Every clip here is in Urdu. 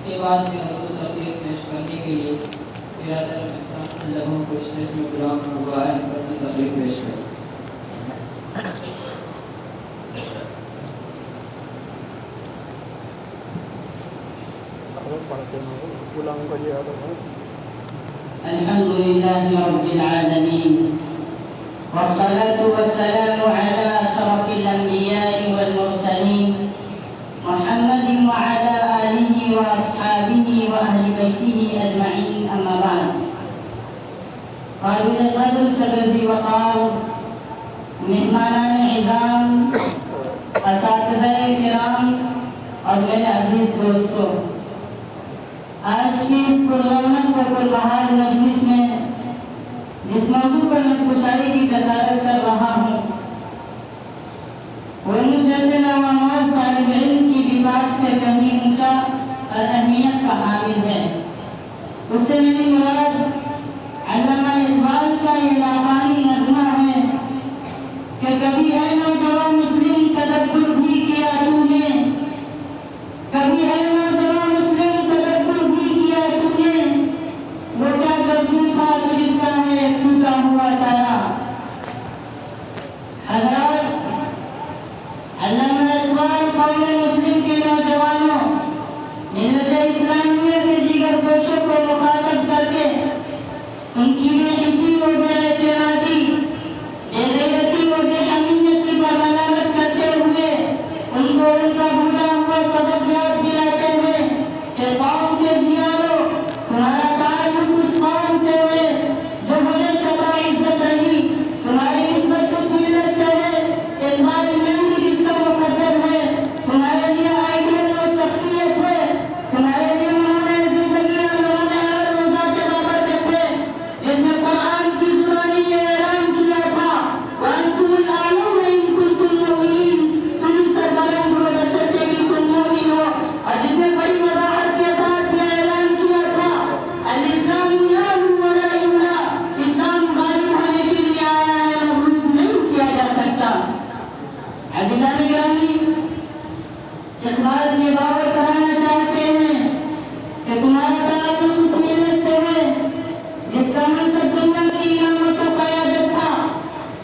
کے بعد میں اردو تقریر پیش کرنے کے لیے برادر احسان سلموں کو اسٹیج میں غلام ہوا ہے اپنی تقریر پیش کریں. الحمد لله رب العالمين والصلاة والسلام على أشرف الأنبياء والمرسلين محمد وعلى آله وأصحابه وأهل بيته أجمعين أما بعد. قابل القدر سبزی وقال مہمانان عظام اساتذہ کرام اور میرے عزیز دوستوں، آج کی اس پررونق و پربہار مجلس میں جس موضوع پر میں کشائی کی جسارت کر رہا ہوں وہ مجھ جیسے نوآموز طالب علم کی بساط سے کہیں اونچا اور اہمیت کا حامل ہے. اس سے میری مراد علامہ اقبال کا یہ لافانی نظمہ ہے کہ کبھی ہے نوجوان مسلم تدبر بھی کیا تو نے، کبھی ہے نوجوان مسلم تدبر بھی کیا تو نے، وہ کیا گردوں تھا تو جس کا ہے ٹوٹا ہوا تارا. حضرات، علامہ اقبال قوم مسلم کے نوجوانوں، ملت اسلامیہ کے جگر گوشوں کو مخاطب کر کے ان کی بے حسی و بے اعتمادی، بے غیرتی و بے حمیتی پر ملامت کرتے ہوئے ان کو ان کا بھولا ہوا سبق یاد دلاتے ہوئے کہ قوم کے جیارو، تمہارا تعلق اس قوم سے ہے جو ہمیشہ باعزت رہی، تمہاری نسبت اس ملت سے ہے اقبال مندی جس کا مقدر ہے، تمہارے لیے آئیڈیل و شخصیت ہے، تمہارے لیے نمونۂ زندگی اور نمونۂ عمل و ذات بابرکت ہے جس نے قرآن کی زبانی یہ اعلان کیا تھا وَأَنْتُمُ الْأَعْلَوْنَ إِن كُنتُم مُّؤْمِنِينَ، تم ہی سربلند ہو بشرطے کہ تم مومن ہو. اور جس نے بڑی وضاحت کے ساتھ یہ اعلان کیا تھا الاسلام یعلو ولا یعلی، اسلام غالب ہونے کے لیے آیا ہے، مغلوب نہیں کیا جا سکتا. عزیزان گرامی، اقبال یہ باور کرانا چاہتے ہیں کہ تمہارا تعلق اس ملت سے ہے جس کا منصب دنیا کی امامت و قیادت تھا،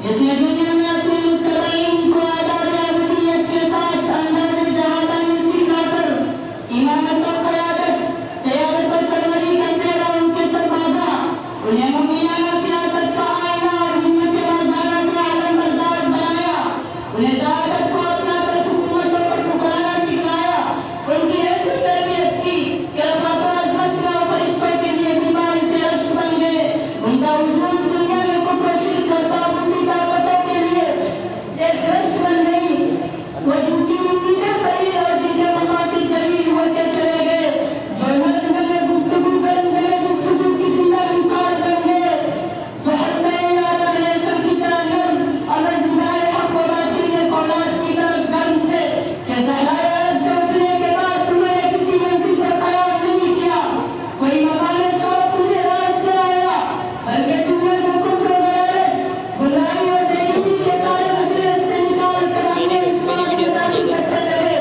جس نے دنیا میں اپنے متبعین کو آداب عبودیت کے ساتھ انداز جوابانی سکھا کر امامت و قیادت، سیادت و سروری کا سہرا ان کے سر باندھا، انہیں مومنانہ فراست کا آئینہ اور ہمت مردانہ کے علم بردار بنایا، انہیں شہادت کو اپنا کر حکومتوں پر پکارنا سکھایا، ان کی ایسی تربیت کی کہ رفعت و عظمت میں وہ فرشتوں کے لیے بھی باعث عشق بن گئے. ان کا وجود دنیا میں کفر و شرک اور طاغوتی طاقتوں کے لیے ایک رش بن گئی. وہ جن کی امیدیں قلیل اور جن کے مقاصد جلیل ہوتے چلے گئے، جو نرم گلے گفتگو کرنے گلے گفتگو کی زندہ مثال بن گئے، جو حق میں ارادہ میں شم کی طرح نرم اور رزمگاہ حق و باطل میں فولاد کی طرح گرم تھے کہ صحرائے عرب سے اٹھنے کے بعد تمہیں نے کسی منزل پر قیام نہیں کیا، کوئی مقام شوق تمہیں راس نہ آیا، بلکہ تمہیں جو کفر و ضلالت، گمراہی اور بے دینی کے تارے مجلس سے نکال کر ہمیں اسلام کی تعلیم کرتے رہے.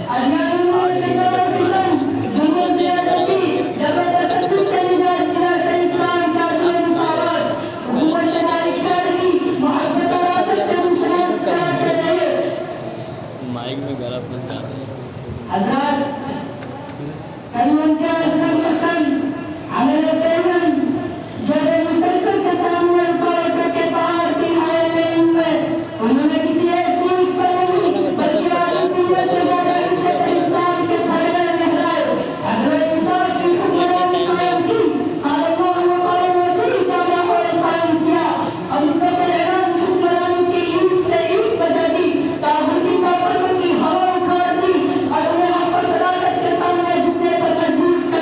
ادیان الملک کے جور و ستم، ظلم و زیادتی، جبر و تشدد سے نجات دلا کر اسلام کا عدل و مساوات، اخوت و بھائی محبت اور عاطف سے مشرف کراتے رہے. مائک میں غلط مت جاتے ہیں. حضرات، کبھی ان کے عزم محکم، عمل پیمن، جو مسلسل کے سامنے رکاوٹوں کے پہاڑ کی حائل میں ہوئے، انہوں نے کسی ایک ملک پر نہیں بلکہ عالم دنیا سے زیادہ حصے پر اسلام کے پھیلنے لہرائے، عدل و انصاف کی حکمرانی قائم کی، قال اللہ و قال الرسول کا ماحول قائم کیا، اور مطلق اعلان حکمرانی کی اینٹ سے اینٹ بجا دی، طاغوتی طاقتوں کی ہوا اکھاڑ دی اور انہیں حق و صداقت کے سامنے جھکنے پر مجبور کر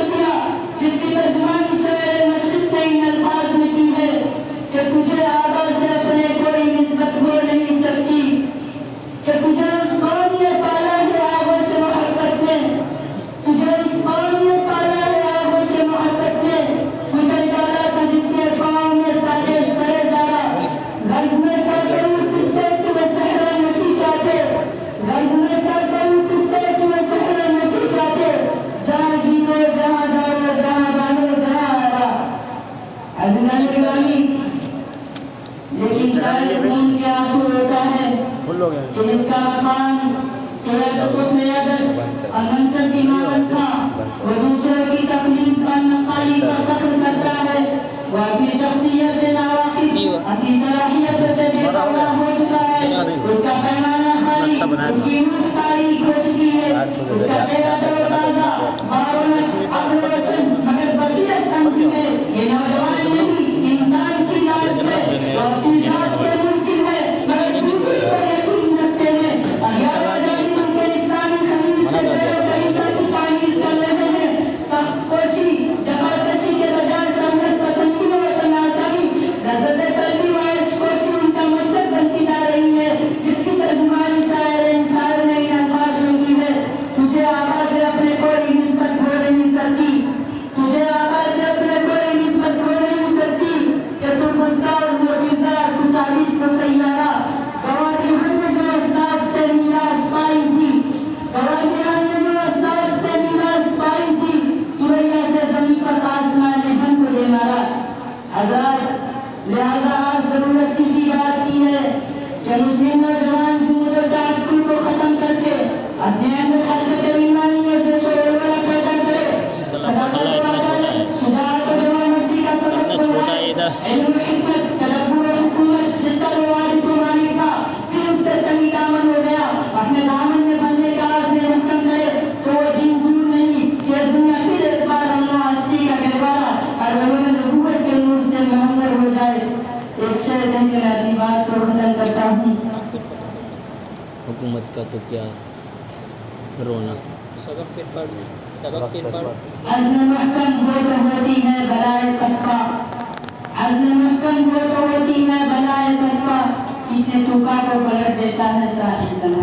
اپنے کوئی نسبت ہو نہیں سکتی، تجھے آقا سے اپنے کوئی نسبت ہو نہیں سکتی کہ تو گستار وہ کردار تو ثابت کو سیارہ گواہی ہم نے جو اسلاف سے میراث پائی تھی، گواہی ہم نے جو اسلاف سے میراث پائی تھی، سوریا سے زمین پر آسمان نے ہم کو لے مارا۔ حضرات لہذا آج ضرورت کسی بات کی ہے کہ مسلم نوجوان جمود و تعقل کو ختم کر کے اپنے اندر حرکت ایمانی اور جوش و ولولہ پیدا کرے، صداقت و عدالت، شجاعت و جوانمردی کا سبق بنائے، علم و حکمت، تدبر و حکومت جس کا وہ وارث و مالک تھا، پھر اس سے تنی دامن ہو گیا، اپنے دامن میں بننے کا عزم محکم کرے تو وہ دن دور نہیں کہ دنیا پھر ایک بار اللہ ہستی کا گہوارہ اور علوم نبوت کے نور سے منور ہو جائے۔ ایک شعر کہہ کے میں اپنی بات کو ختم کرتا ہوں۔ حکومت کا تو کیا رونا، عزم محکم ہو تو ہوتی ہے بلائے پسپا، عزم محکم ہو تو ہوتی ہے بلائے پسپا، کتنے طوفان کو پلٹ دیتا ہے ساحل تمام۔